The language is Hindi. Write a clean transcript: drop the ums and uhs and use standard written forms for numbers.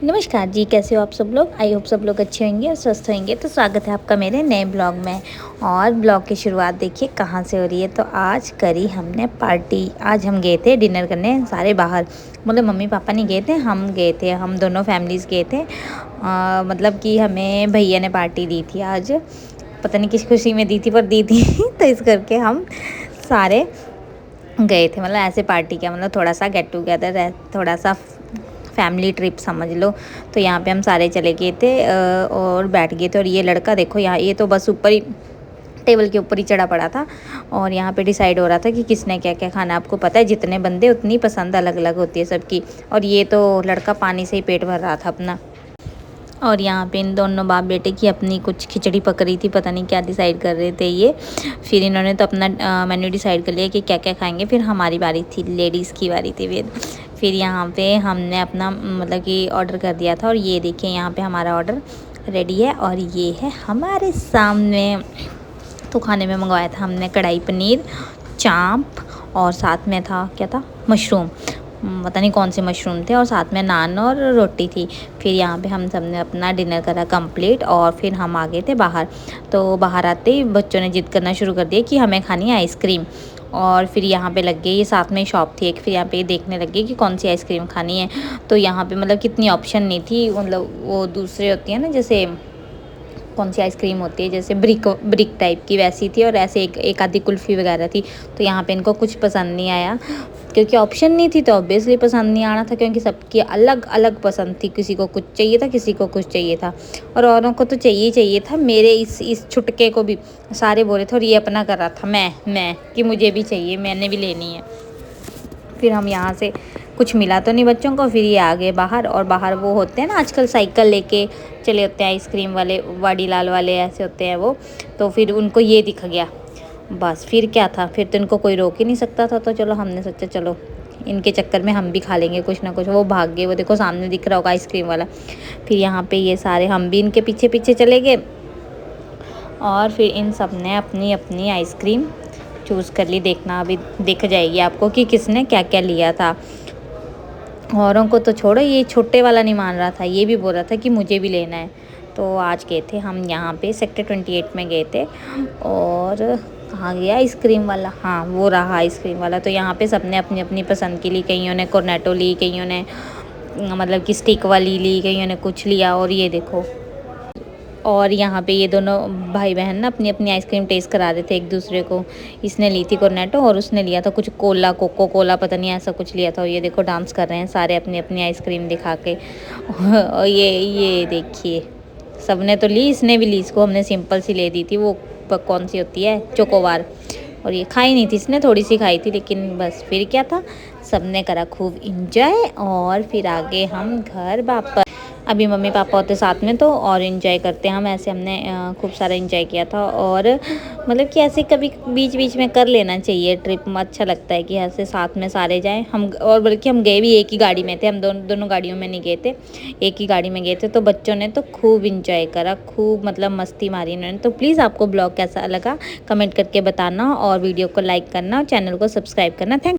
नमस्कार जी, कैसे हो आप सब लोग। आई होप सब लोग अच्छे होंगे और स्वस्थ होंगे। तो स्वागत है आपका मेरे नए ब्लॉग में। और ब्लॉग की शुरुआत देखिए कहाँ से हो रही है। तो आज करी हमने पार्टी। आज हम गए थे डिनर करने सारे बाहर। मतलब मम्मी पापा नहीं गए थे, हम गए थे। हम दोनों फैमिलीज़ गए थे। मतलब कि हमें भैया ने पार्टी दी थी आज। पता नहीं किस खुशी में दी थी, पर दी थी तो इस करके हम सारे गए थे। मतलब ऐसे पार्टी क्या, मतलब थोड़ा सा गेट टुगेदर है, थोड़ा सा फैमिली ट्रिप समझ लो। तो यहाँ पे हम सारे चले गए थे और बैठ गए थे। और ये लड़का देखो यहाँ, ये तो बस ऊपर ही टेबल के ऊपर ही चढ़ा पड़ा था। और यहाँ पे डिसाइड हो रहा था कि किसने क्या क्या खाना। आपको पता है जितने बंदे उतनी पसंद अलग अलग होती है सबकी। और ये तो लड़का पानी से ही पेट भर रहा था अपना। और यहाँ पे इन दोनों बाप बेटे की अपनी कुछ खिचड़ी पक रही थी, पता नहीं क्या डिसाइड कर रहे थे ये। फिर इन्होंने तो अपना मेन्यू डिसाइड कर लिया कि क्या क्या खाएंगे। फिर हमारी बारी थी, लेडीज़ की बारी थी। फिर यहाँ पे हमने अपना मतलब कि ऑर्डर कर दिया था। और ये देखिए यहाँ पे हमारा ऑर्डर रेडी है और ये है हमारे सामने। तो खाने में मंगवाया था हमने कढ़ाई पनीर, चाँप और साथ में था क्या था, मशरूम। पता नहीं कौन से मशरूम थे। और साथ में नान और रोटी थी। फिर यहाँ पे हम सब ने अपना डिनर करा कंप्लीट। और फिर हम आ गए थे बाहर। तो बाहर आते ही बच्चों ने जिद करना शुरू कर दिया कि हमें खानी है आइसक्रीम। और फिर यहाँ पे लग गई, ये साथ में शॉप थी एक। फिर यहाँ पे देखने लग गई कि कौन सी आइसक्रीम खानी है। तो यहाँ पे मतलब कितनी ऑप्शन नहीं थी। मतलब वो दूसरे होती है ना, जैसे कौन सी आइसक्रीम होती है जैसे ब्रिक टाइप की, वैसी थी। और ऐसे एक आधी कुल्फ़ी वगैरह थी। तो यहाँ पे इनको कुछ पसंद नहीं आया क्योंकि ऑप्शन नहीं थी। तो ऑब्वियसली पसंद नहीं आना था, क्योंकि सबकी अलग अलग पसंद थी। किसी को कुछ चाहिए था, किसी को कुछ चाहिए था। और औरों को तो चाहिए था। मेरे इस छुटके को भी सारे बोले थे। और ये अपना कर रहा था मैं कि मुझे भी चाहिए, मैंने भी लेनी है। फिर हम यहाँ से कुछ मिला तो नहीं बच्चों को। फिर ये आ गए बाहर। और बाहर वो होते हैं ना आजकल साइकिल लेके चले होते हैं आइसक्रीम वाले, वाडीलाल वाले ऐसे होते हैं वो। तो फिर उनको ये दिख गया, बस फिर क्या था। फिर तो इनको कोई रोक ही नहीं सकता था। तो चलो हमने सोचा चलो इनके चक्कर में हम भी खा लेंगे कुछ ना कुछ। वो भाग गए, वो देखो सामने दिख रहा होगा आइसक्रीम वाला। फिर यहाँ पे ये सारे हम भी इनके पीछे पीछे चले गए। और फिर इन सब ने अपनी अपनी आइसक्रीम चूज़ कर ली। देखना अभी दिख जाएगी आपको कि किसने क्या क्या लिया था। औरों को तो छोड़ो, ये छोटे वाला नहीं मान रहा था, ये भी बोल रहा था कि मुझे भी लेना है। तो आज गए थे हम यहाँ पे सेक्टर 28 में गए थे। और कहाँ गया आइसक्रीम वाला, हाँ वो रहा आइसक्रीम वाला। तो यहाँ पे सबने अपनी अपनी पसंद की ली। कईयों ने कोर्नेटो ली, कईयों ने मतलब कि स्टिक वाली ली, कईयों ने कुछ लिया। और ये देखो, और यहाँ पे ये दोनों भाई बहन ना अपनी अपनी आइसक्रीम टेस्ट करा रहे थे एक दूसरे को। इसने ली थी कोर्नेटो और उसने लिया था कुछ कोको कोला, पता नहीं ऐसा कुछ लिया था। और ये देखो डांस कर रहे हैं सारे अपनी अपनी आइसक्रीम दिखा के। और ये देखिए सबने तो ली, इसने भी ली। इसको हमने सिंपल सी ले दी थी, वो कौन सी होती है, चोकोबार। और ये खाई नहीं थी इसने, थोड़ी सी खाई थी। लेकिन बस फिर क्या था, सबने करा खूब इंजॉय। और फिर आगे हम घर वापस। अभी मम्मी पापा होते साथ में तो और इन्जॉय करते हम। ऐसे हमने खूब सारा इन्जॉय किया था। और मतलब कि ऐसे कभी बीच बीच में कर लेना चाहिए ट्रिप में, अच्छा लगता है कि ऐसे साथ में सारे जाएं हम। और बल्कि हम गए भी एक ही गाड़ी में थे, हम दोनों गाड़ियों में नहीं गए थे, एक ही गाड़ी में गए थे। तो बच्चों ने तो खूब इन्जॉय करा, खूब मतलब मस्ती मारी इन्होंने। तो प्लीज़ आपको ब्लॉग कैसा लगा कमेंट करके बताना। और वीडियो को लाइक करना और चैनल को सब्सक्राइब करना। थैंक